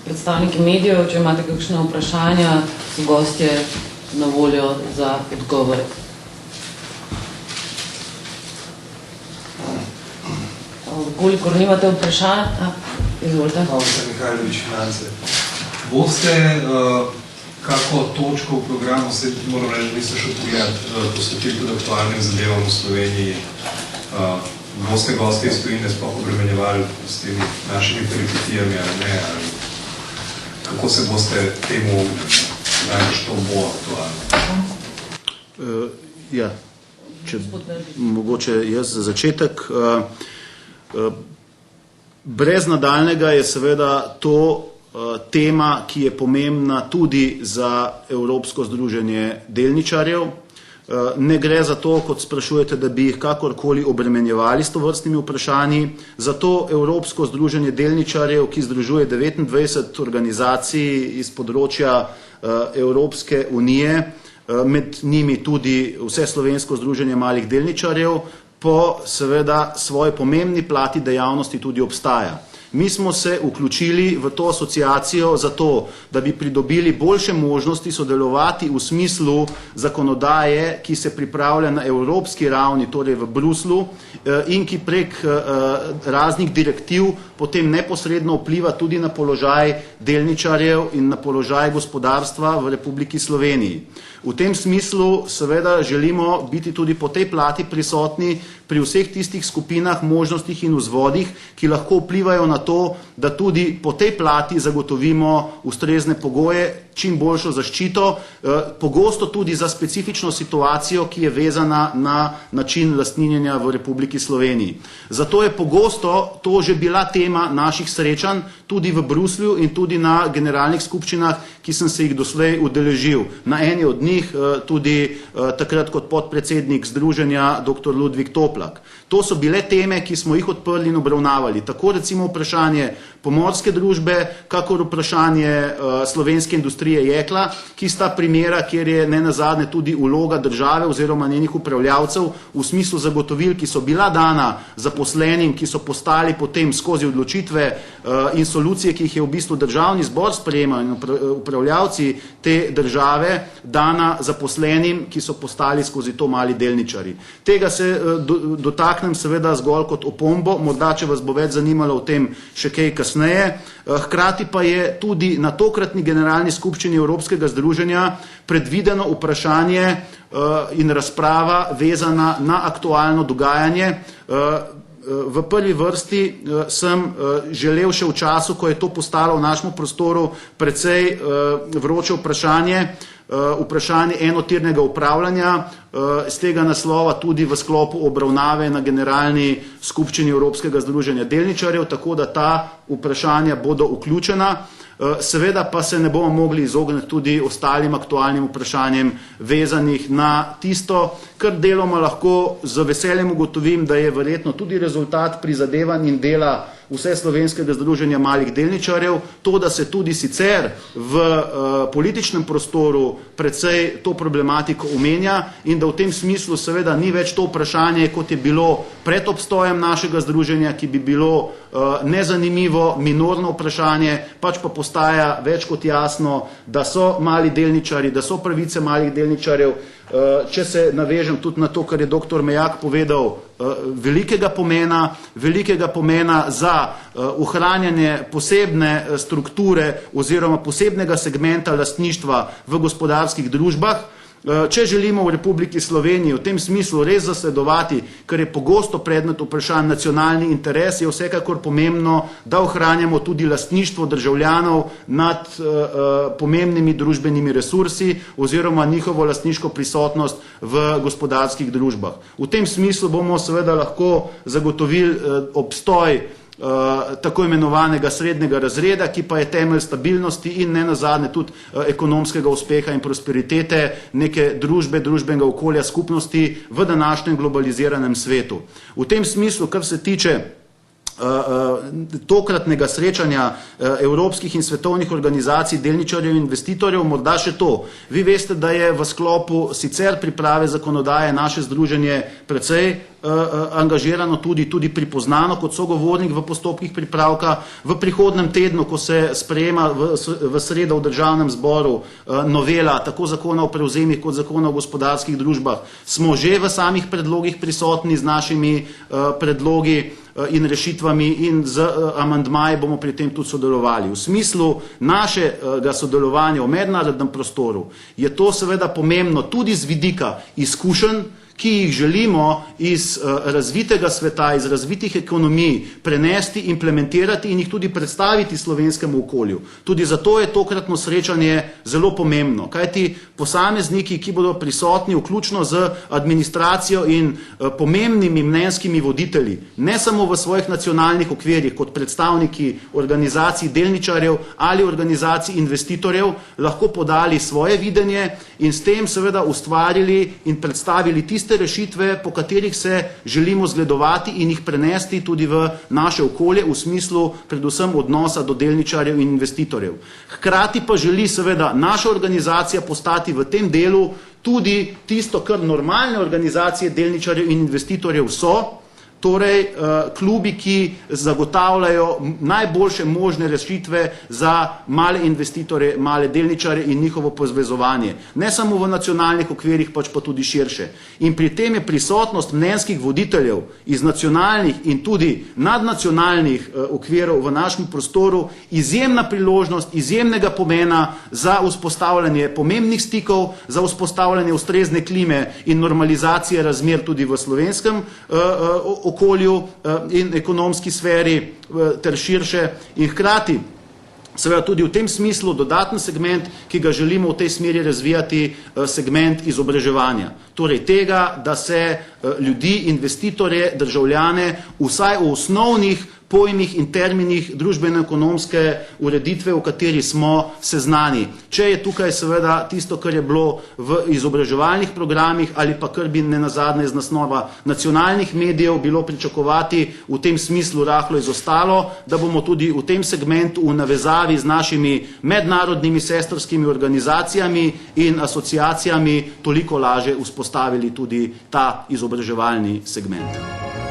predstavniki medijev, če imate kakšne vprašanja, so gostje na voljo za odgovore. Kolikor nimate vprašanj, izvolite. Mihajlović, Finance. Boste kako točko v programu, se moram reči, da niste še pogledati, posvetili tudi aktualnim zadevam v Sloveniji, boste gosti iz tujine sploh obremenjevali s temi našimi peripetijami ali ne, ali kako se boste temu najbolj to bo aktualno? Ja, če mogoče jaz za začetek. Brez nadaljnega je seveda to tema, ki je pomembna tudi za Evropsko združenje delničarjev. Ne gre za to, kot sprašujete, da bi jih kakorkoli obremenjevali s tovrstnimi vprašanji. Zato Evropsko združenje delničarjev, ki združuje 29 organizacij iz področja Evropske unije, med njimi tudi Vseslovensko združenje malih delničarjev, po seveda svoji pomembni plati dejavnosti tudi obstaja. Mi smo se vključili v to asociacijo zato, da bi pridobili boljše možnosti sodelovati v smislu zakonodaje, ki se pripravlja na evropski ravni, torej v Bruslu, in ki prek raznih direktiv potem neposredno vpliva tudi na položaj delničarjev in na položaj gospodarstva v Republiki Sloveniji. V tem smislu seveda želimo biti tudi po tej plati prisotni pri vseh tistih skupinah, možnostih in vzvodih, ki lahko vplivajo na to, da tudi po tej plati zagotovimo ustrezne pogoje, čim boljšo zaščito, pogosto tudi za specifično situacijo, ki je vezana na način lastninjenja v Republiki Sloveniji. Zato je pogosto to že bila tema naših srečanj tudi v Bruslju in tudi na generalnih skupščinah, ki sem se jih doslej udeležil. Na eni od njih tudi takrat kot podpredsednik združenja dr. Ludvik Toplak. To so bile teme, ki smo jih odprli in obravnavali. Tako recimo vprašanje pomorske družbe, kakor vprašanje slovenske industrije jekla, ki sta primera, kjer je nenazadnje tudi vloga države oziroma njenih upravljavcev v smislu zagotovil, ki so bila dana zaposlenim, ki so postali potem skozi odločitve in solucije, ki jih je v bistvu državni zbor sprejemal in upravljavci te države, dana zaposlenim, ki so postali skozi to mali delničari. Tega se dotaknem seveda zgolj kot opombo, morda če vas bo več zanimalo o tem še kaj kasneje. Hkrati pa je tudi na tokratni generalni skupščini Evropskega združenja predvideno vprašanje in razprava vezana na aktualno dogajanje. V prvi vrsti sem želel še v času, ko je to postalo v našem prostoru precej vroče vprašanje enotirnega upravljanja, z tega naslova tudi v sklopu obravnave na generalni skupščini Evropskega združenja delničarjev, tako da ta vprašanja bodo vključena. Seveda pa se ne bomo mogli izogniti tudi ostalim aktualnim vprašanjem vezanih na tisto, kar deloma lahko z veseljem ugotovim, da je verjetno tudi rezultat prizadevanj in dela Vseslovenskega združenja malih delničarjev, to, da se tudi sicer v političnem prostoru precej to problematiko omenja in da v tem smislu seveda ni več to vprašanje, kot je bilo pred obstojem našega združenja, ki bi bilo nezanimivo, minorno vprašanje, pač pa postaja več kot jasno, da so mali delničari, da so pravice malih delničarjev. Če se navežem tudi na to, kar je dr. Mejak povedal, velikega pomena za ohranjanje posebne strukture oziroma posebnega segmenta lastništva v gospodarskih družbah. Če želimo v Republiki Sloveniji v tem smislu res zasledovati, kar je pogosto predmet vprašanj nacionalni interes, je vsekakor pomembno, da ohranjamo tudi lastništvo državljanov nad pomembnimi družbenimi resursi oziroma njihovo lastniško prisotnost v gospodarskih družbah. V tem smislu bomo seveda lahko zagotovili obstoj tako imenovanega srednjega razreda, ki pa je temelj stabilnosti in nenazadnje tudi ekonomskega uspeha in prosperitete neke družbe, družbenega okolja, skupnosti v današnjem globaliziranem svetu. V tem smislu, kar se tiče tokratnega srečanja evropskih in svetovnih organizacij, delničarjev in investitorjev, morda še to. Vi veste, da je v sklopu sicer priprave zakonodaje naše združenje precej angažirano, tudi pripoznano kot sogovornik v postopkih pripravka. V prihodnem tednu, ko se sprejema v sredo v Državnem zboru novela tako zakona o prevzemih kot zakona o gospodarskih družbah, smo že v samih predlogih prisotni z našimi predlogi in rešitvami in z amandmaji bomo pri tem tudi sodelovali. V smislu našega sodelovanja v mednarodnem prostoru je to seveda pomembno tudi z vidika izkušenj, ki jih želimo iz razvitega sveta, iz razvitih ekonomij prenesti, implementirati in jih tudi predstaviti slovenskemu okolju. Tudi zato je tokratno srečanje zelo pomembno, kajti posamezniki, ki bodo prisotni vključno z administracijo in pomembnimi mnenjskimi voditelji, ne samo v svojih nacionalnih okvirjih kot predstavniki organizacij delničarjev ali organizacij investitorjev, lahko podali svoje videnje in s tem seveda ustvarili in predstavili tiste rešitve, po katerih se želimo zgledovati in jih prenesti tudi v naše okolje v smislu predvsem odnosa do delničarjev in investitorjev. Hkrati pa želi seveda naša organizacija postati v tem delu tudi tisto, kar normalne organizacije delničarjev in investitorjev so, torej klubi, ki zagotavljajo najboljše možne rešitve za male investitorje, male delničarje in njihovo povezovanje. Ne samo v nacionalnih okvirih, pač pa tudi širše. In pri tem je prisotnost mnenjskih voditeljev iz nacionalnih in tudi nadnacionalnih okvirov v našem prostoru izjemna priložnost, izjemnega pomena za vzpostavljanje pomembnih stikov, za vzpostavljanje ustrezne klime in normalizacije razmer tudi v slovenskem okolju in ekonomski sferi ter širše in hkrati seveda tudi v tem smislu dodaten segment, ki ga želimo v tej smeri razvijati, segment izobraževanja. Torej tega, da se ljudi, investitorje, državljane vsaj v osnovnih pojmih in terminih družbeno-ekonomske ureditve, v kateri smo seznani. Če je tukaj seveda tisto, kar je bilo v izobraževalnih programih ali pa kar bi nenazadnje iz naslova nacionalnih medijev bilo pričakovati, v tem smislu rahlo izostalo, da bomo tudi v tem segmentu v navezavi z našimi mednarodnimi sestrskimi organizacijami in asociacijami toliko lažje vzpostavili tudi ta izobraževalni segment.